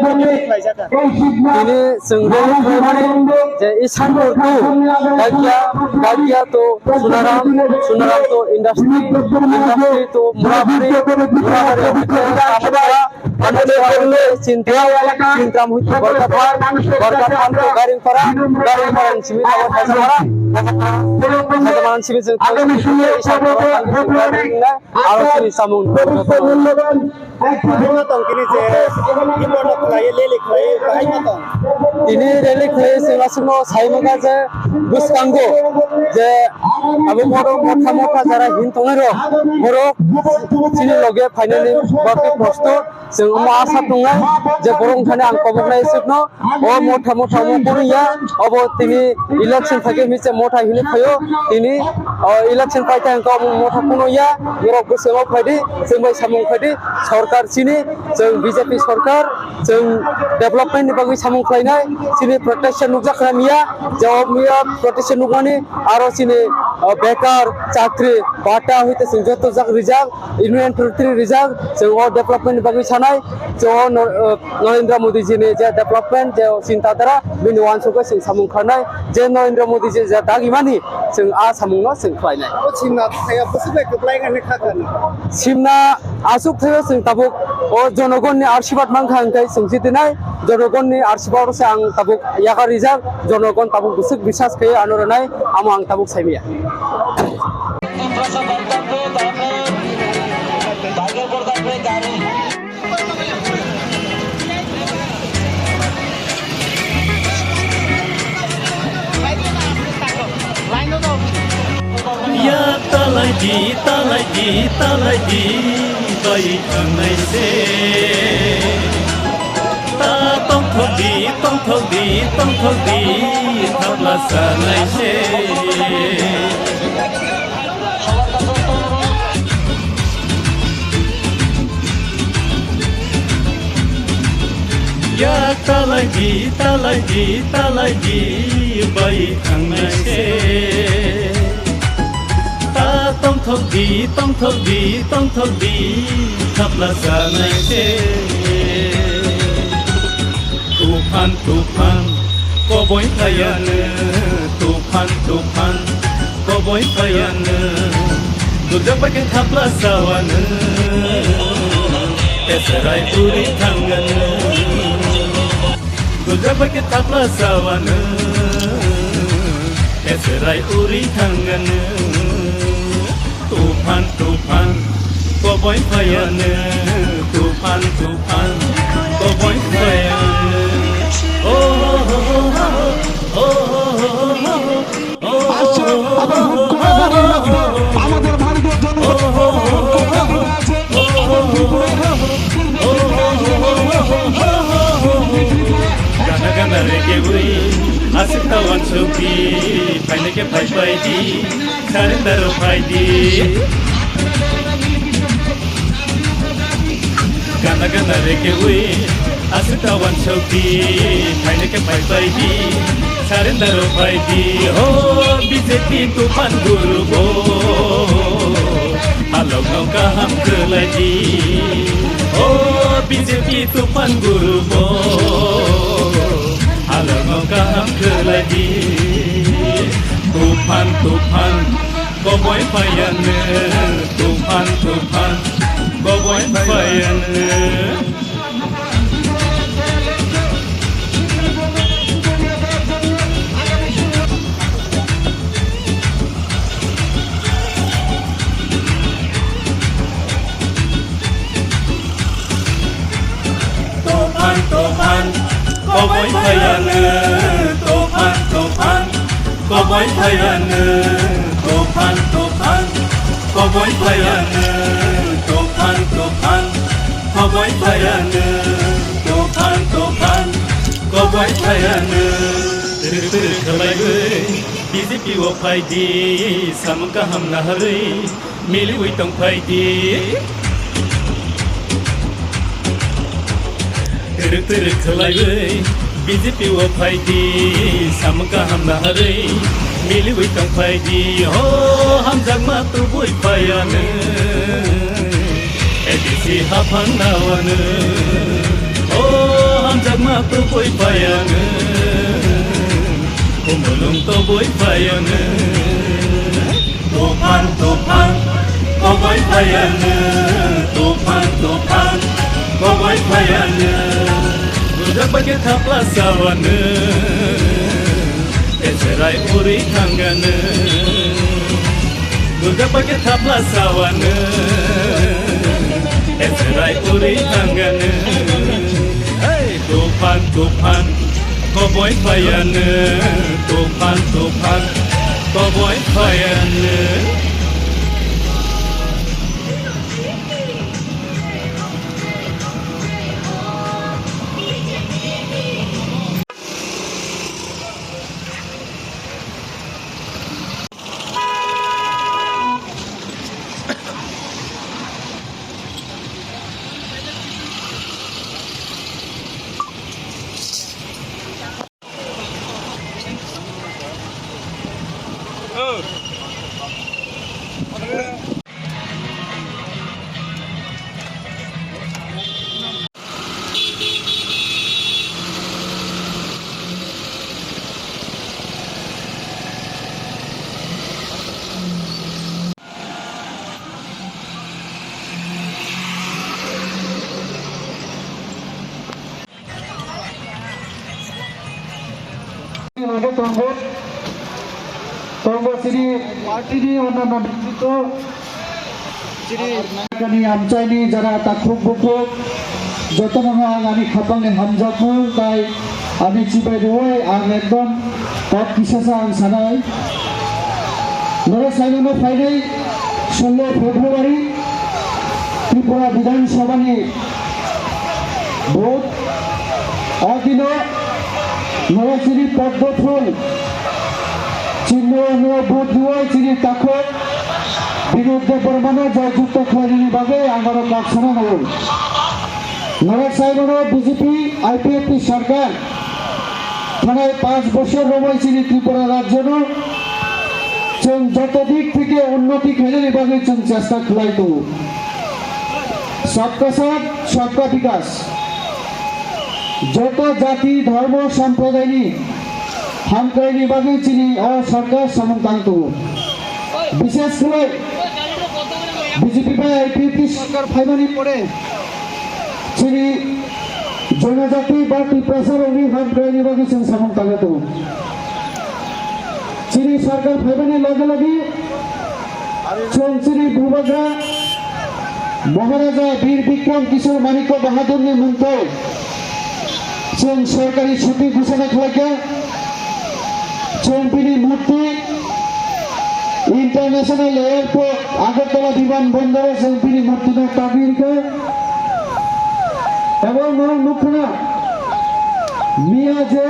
ini sengguh kembali je isan itu gagia tu sunaram tu industri tu murabari Anda cinta muhit berkatan tu garing para simi awak hasmara hadaman simi jeng isan garing na alat simi samun ini relik hai selasno saimoga je buskango je abu moro motha jara hintongero moro sini loge finally bakti posto जों मा आसा दङ जे बरं थाने आं कबकनाय सिपनो ओ मोठा मुकुरिया अब तिनी election थाके मिसे मोठा हिनि फयो तिनी इलेक्शन फाइटा अंक मोठा पुनोया यरक गोसोआव फायदि जों बै सामुं फायदि सरकार सिनि जों बीजेपी सरकार जों डेभलपमेन्ट नि बागै सामुं फायनाय सिनि प्रोटेक्शन नुजाखरा मिया जवाब मिया प्रोटेक्शन नुगानि आरो सिनि बेकार चाकरी बाटा होइते जों जतो जाक रिजार्व यूनियन टेरिटरी रिजार्व जों ओ डेभलपमेन्ट नि बागै जो नरेंद्र मोदी जी ने जे डेवलपमेंट जे चिंताधारा बिनि वानसुखौ जों सामुं खारनाय जे नरेंद्र मोदी जी जे दागिमानि जों आ सामुंनो जों खालायनाय सिमना थाया बोसोरबाय गोबलायगानो खागोन सिमना आसुक थायो जों ताबुक ओ जनगणनि आशीर्वाद मांखांखाय जों जिदिनाय जनगणनि आशीर्वाद से आं ताबुक यागा रिजार्व जनगण ताबुक गुसुक बिसास खायो आनरनाय आं Tabuk सायमिया Ya talai di bayi kanai se ta tong thok di thapla sanai se Ya talai di bayi kanai se tong thok di thapla sanai se tufan koboi thayane tufan koboi thayane dudapake thapla sawane esarai uri thangan dudapake thapla sawane esarai uri thangan tufan koboi thayane tufan koboi thayane আমাদের ভারতীয় Gana reke bui asik tawan suki paine ke pai di sarendaro pai di Gana reke bui asik tawan suki paine ke pai di sarendaro pai di oh BJP tufan guru bo alok ngau kaham keladi oh BJP tufan guru bo alok ngau kaham keladi tufan koboi payane tufan koboi payane tufan koboi payane tufan koboi payane tufan koboi payane tufan koboi payane tufan koboi payane khalai BJP wo phai di samka ham na hari mili ui tong phai di khalai BJP wo phai di samka ham na hari mili ui tong phai di ho ham jang ma tu bui phayane edisi hapan nawane ho ham tu boy payang kumulung to boy payang tufan tufan ko boy payang tufan tufan ko boy payang budak bagi thapla sawan eserai uri kangan budak bagi thapla sawan eserai uri kangan tufan tufan ko boy payang tufan tufan ko boy payang Shri পার্টিনি অন্যান্য নেতৃত্ব শ্রী আমচাইনি যারা তাকুক বুকুক যতন আমি খাপাংনি হামজাকু তাই আমি চিবাই দেওয়াই आं एकदम कट किसासा आं सानाय नरे साइनो फाइनाय 16 फेब्रुवारी त्रिपुरा विधानसभानि भोट अदिन नरे श्री पद्मफुल चिन्ह भोट दिवाय चिनी ताकत বিরুদ্ধে বর্মানো জয়যুক্ত খাইনি বাগে আঙ্গারো কাকসানা নয় নরেশ সাহেবনো বিজেপি আইপিএফটি সরকার থানায় 5 বছর রমাইছিনি ত্রিপুরা রাজ্যের যত দিক থেকে উন্নতি খাইনি বাগে চেষ্টা খোলাইতো সবকা সাথ সবকা বিকাশ যত জাতি ধর্ম সম্প্রদায়নি হামকাইনি বাগে চিনি ও সরকার সমন্তান্ত বিশেষ করে বিজেপি বা আইপিএফটি সরকার ফাইনালি পড়ে চিনি জনজাতি বা ত্রিপ্রাসার উনি হামকাইনি বাগে চিনি সমন্তান্ত চিনি সরকার ফাইনালি লগে লগে চৌচিনি ভূভাগরা মহারাজা বীর বিক্রম কিশোর মানিক্য বাহাদুর ने मुंतो चौन सरकारी छुट्टी घोषणा खालाके चौनपिनी मूर्ति इंटरनेशनल एयरपोर्ट आगरतला विमानबंदर चौनपिनी मूर्ति ने ताबिरके एवं नौ मुखना मिया जे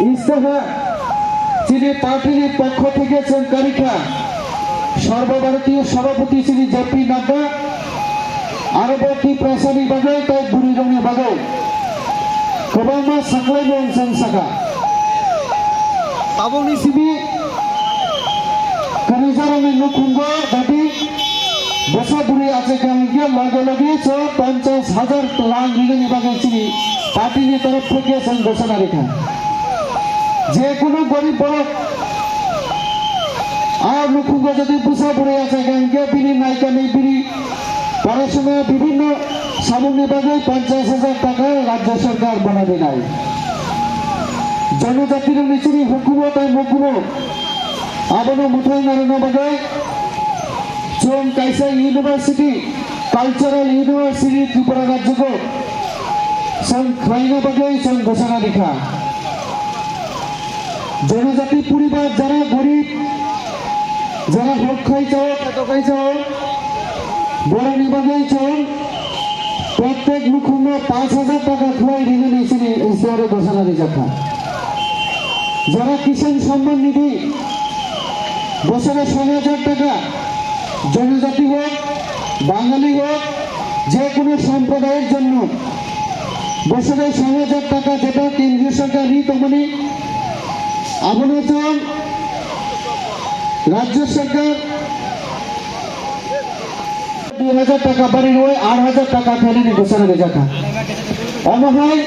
इस्तेहार चिनी पार्टी पक्ष থেকে চৌকারিখা সর্বভারতীয় সভাপতি শ্রী জেপি নাড্ডা আরবতী প্রাসাদী বাগাই তাই বুড়ি রঙে বাগাই কবামা সাকলাই বংশং শাখা পাবনি সিবি কারিজারনে নুকুঙ্গ দাবি বসা বুড়ি আছে কালকে লগে লগে 50,000 লাখ রিগনি বাগাই চিনি পার্টির তরফ থেকে ঘোষণা রেখা যে কোনো গরিব বড় আর নুকুঙ্গ যদি বুসা বুড়ি আছে কালকে বিনি নাইকা নেই বিনি পড়াশোনা বিভিন্ন সামগ্রী বাগে 50,000 টাকা রাজ্য সরকার বানাবে নাই জনজাতির নিচে হুকুমত আর মুকুমত আবনো মুঠাই নারায়ণ বাগে চোম কাইসা ইউনিভার্সিটি কালচারাল ইউনিভার্সিটি ত্রিপুরা রাজ্যকে সংখ্যাইনা বাগে ঘোষণা লেখা জনজাতি পরিবার যারা গরিব যারা হক খাই চাও কত খাই চাও বড় নিবাগাই চাও প্রত্যেক মুখুম 5,000 টাকা খুয়াই ঋণে নিয়েছেন ইসলামে ঘোষণা দিয়েছে যারা কিষাণ সম্মান নিধি বছরে 6,000 টাকা জনজাতি হোক বাঙালি হোক যে কোনো সম্প্রদায়ের জন্য বছরে 6,000 টাকা যেটা কেন্দ্রীয় সরকার ঋতমণি আবনচন রাজ্য সরকার 2,000 টাকা বাড়ি রয়ে 8,000 টাকা ফেলে ঘোষণা দিয়েছে অমহাই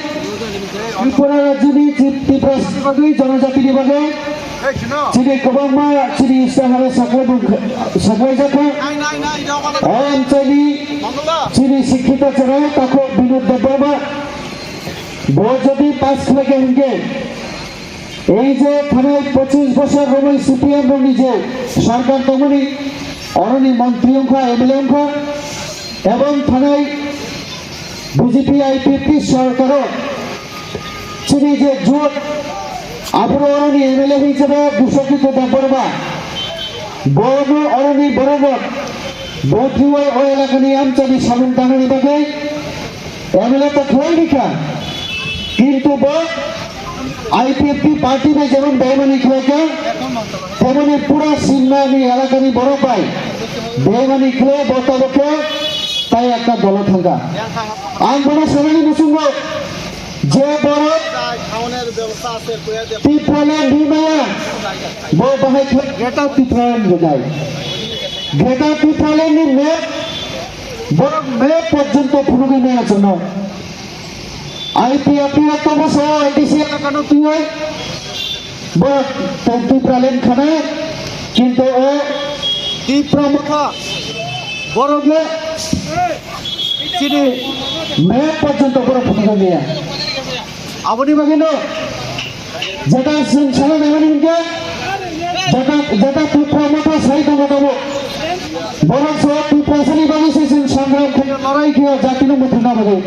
ত্রিপুরা রাজ্যनि ত্রিপুरानि बागै जनजातिनि बागै चिनि गोबांमा चिनि इस्ताहार साग्लायजाथाव ओनसोलनि चिनि शिक्षित जानाय ताखौ बिनोद देबबर्मा যদি পাস লাগে হিংগে এই যে থানায় 25 বছর রমই সিপিএম নিজে সরকার তমনি অরণি মন্ত্রী অংশ এমএলএ অংশ এবং থানায় বিজেপি আইপিপি সরকার চিনি যে জোট আবর অরণি এমএলএ হিসেবে ভূষকিত দেববর্মা বড় অরণি বরাবর বৌদ্ধিওয়াই ও এলাকানি আমচানি সামন টানানি বাগে এমএলএ তো খোয়াই নিখা কিন্তু आईपीएफटी पार्टी में जेमन बेईमानी खेलेगा तेमनी पूरा सीमानी एलाकानी बड़ पाई बेईमानी खेले बर्तबके ताई एक दल थाका आं बड़ा सामने मुसुंगो जे बड़ ত্রিপুরাল্যান্ড নিমায়া बो बाहाय ग्रेटर ত্রিপুরাল্যান্ড गजाय ग्रेटर ত্রিপুরাল্যান্ড नि मैप बड़ मैप पर्यन्त फुरुगिनाया जন্য आईपीएफटी तमस आईटीसी एलाकानो तुई बड़ ত্রিপুরাল্যান্ড खाना किन्तु ओ ত্রিপুরা मुखा बड़गे चिनि मैप पर्यन्त बड़ फुरुगिनाया आबनि बागैनो जेटा जों साला नायमानि हिंगे जेटा ত্রিপুরা मुखा साइड दंगो बरं ত্রিপুরাसानि बागैसो जों सांग्रां खालामनो लड़ाई गैया जातिनो मुथुना बागै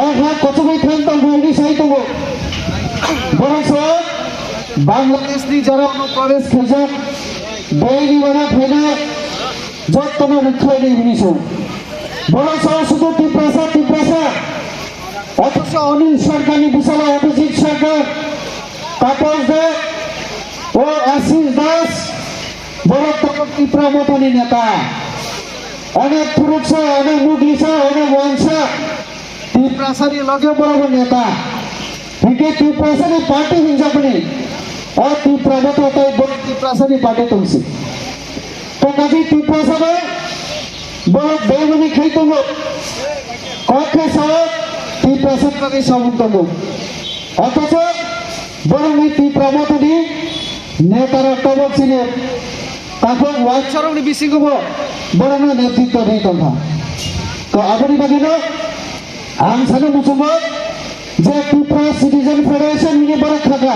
और कतबै थांतां बायदि साइड दंगो बरं बांग्लादेशनि जारा अनुप्रवेश खालामजाक बेनि बाना फैनाय जत्तनो रैखायनाय बिनिसो बरं शुधु ত্রিপুরা অথচ অনিল সরকারनि বিশাল অভিজিৎ সরকার তাপস দে ও আশিস দাস বড় ত্রিপুরা মতনি নেতা অনেক পুরুষা অনেক মুগলিসা অনেক ওয়াংসা ত্রিপুরাসানি লগে বরাবর নেতা ঠিক ত্রিপুরাসানি পার্টি হিংসাপনি ও ত্রিপুরা মত তাই বড় ত্রিপুরাসানি পার্টি তুমছি তো কাজী ত্রিপুরাসানে বড় বেমানি খাইতঙ্গ কক্ষে সহ ত্রিপুরাসান কাজী সামন্তঙ্গ অথচ বরং এই ত্রিপুরা মতনি নেতারা টবক ছিলেন তখন ওয়াইচারংনি বিসিঙ্গব বরং নেতৃত্ব নেই তথা তো আবনি বাগিনো आं सानो मुसुमो जे ত্রিপুরা सिटीजन फेडरेशन नि बरक थाका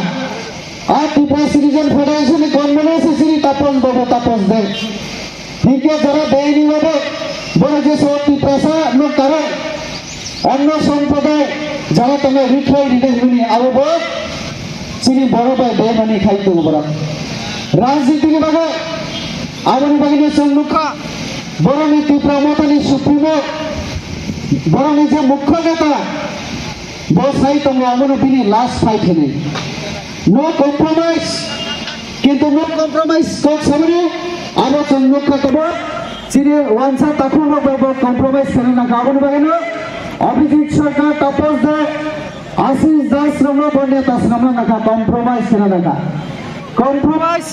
आ ত্রিপুরা सिटीजन फेडरेशन नि गवर्नमेंट से श्री तापस बाबू तापस दे ठीक है जरा बेनी बाबू बड़ जे सो ত্রিপুরা नो कारण अन्य संप्रदाय जरा तमे रिख्लाई दिने हुनी आबो श्री बड़ भाई बेमानी खाइतो बरक राजनीति के बागे आबनि बागिने संमुखा बरनि ত্রিপুরা मतनि सुप्रीमो बरं जे मुख्य नेता बसाई तो आमनो बिनि लास्ट फाइट है नो कम्प्रोमाइज किंतु नो कम्प्रोमाइज को सामने आबो संमुखा कबो चिरे वांसा ताखुन बाबो कम्प्रोमाइज करे ना गाबन बागेनो अभिजीत सरकार तपस दे आशीष दास रमो बनेता श्रम ना कम्प्रोमाइज करे ना कम्प्रोमाइज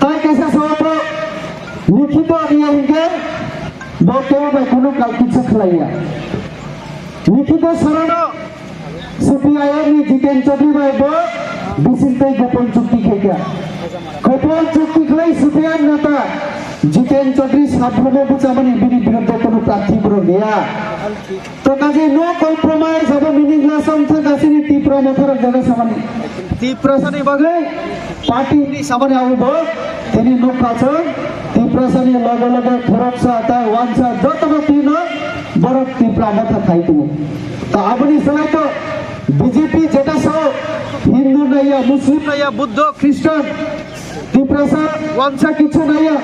ताई कैसे सोतो लिखित नियम के बर्तमान में कोनो काल किछु खलाइया लिखित सरानो सीपीआईएम नि जितेन चौधरी बाबू बिसिंतै गोपन चुक्ति खेका गोपन चुक्ति खलाई सीपीआईएम नेता जितेन चौधरी साब्रमो बुचामानि बिनि विरुद्ध कोनो प्रार्थी पुरो गया तो काजे नो कम्प्रोमाइज अब मिनिंगलेस अंथा गासिनि ত্রিপুরা मथर जने सामानि ত্রিপুরাसानि बागै पार्टी नि सामानि आउबो तेनि नोकाछ ত্রিপুরাসানি लगे लगे थरकसा ता वांसा जतनो तीन बड़ ত্রিপুরা मथा खाइतु तो आबनि सलाय तो बीजेपी जेटा सो हिंदू नैया मुस्लिम नैया बुद्ध ख्रिस्टान ত্রিপুরাসা वांसा किछु नैया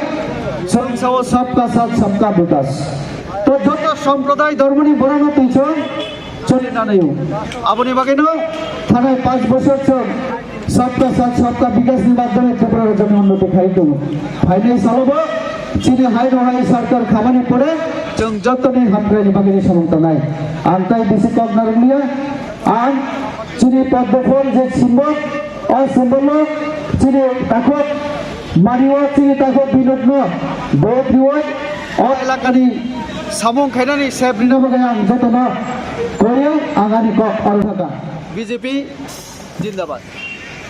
संसा सबका साथ सबका विकास तो जत सम्प्रदाय धर्मनि बरानो तुइछो चले ना नयो आबनि बागैनो थानाय 5 बছর चल सबका साथ सबका विकास नि माध्यमे ত্রিপুরা जन उन्नति खाइतु फाइनाल सालबो चिनि हाइनो हाइ सरकार खामानि पड़े जों जतनि हामग्रानि बागैनि समन्त नाय आं ताई बिसि कम नारलिया आं चिनि पद्मफल जे सिम्बल अ सिम्बल चिनि ताखो मानिवा चिनि ताखो बिनोदनो बोदिवय अ इलाकानि सामं खायनानि सेबरिना बागै आं जतन करियो আগামী আরো থাকা বিজেপি জিন্দাবাদ।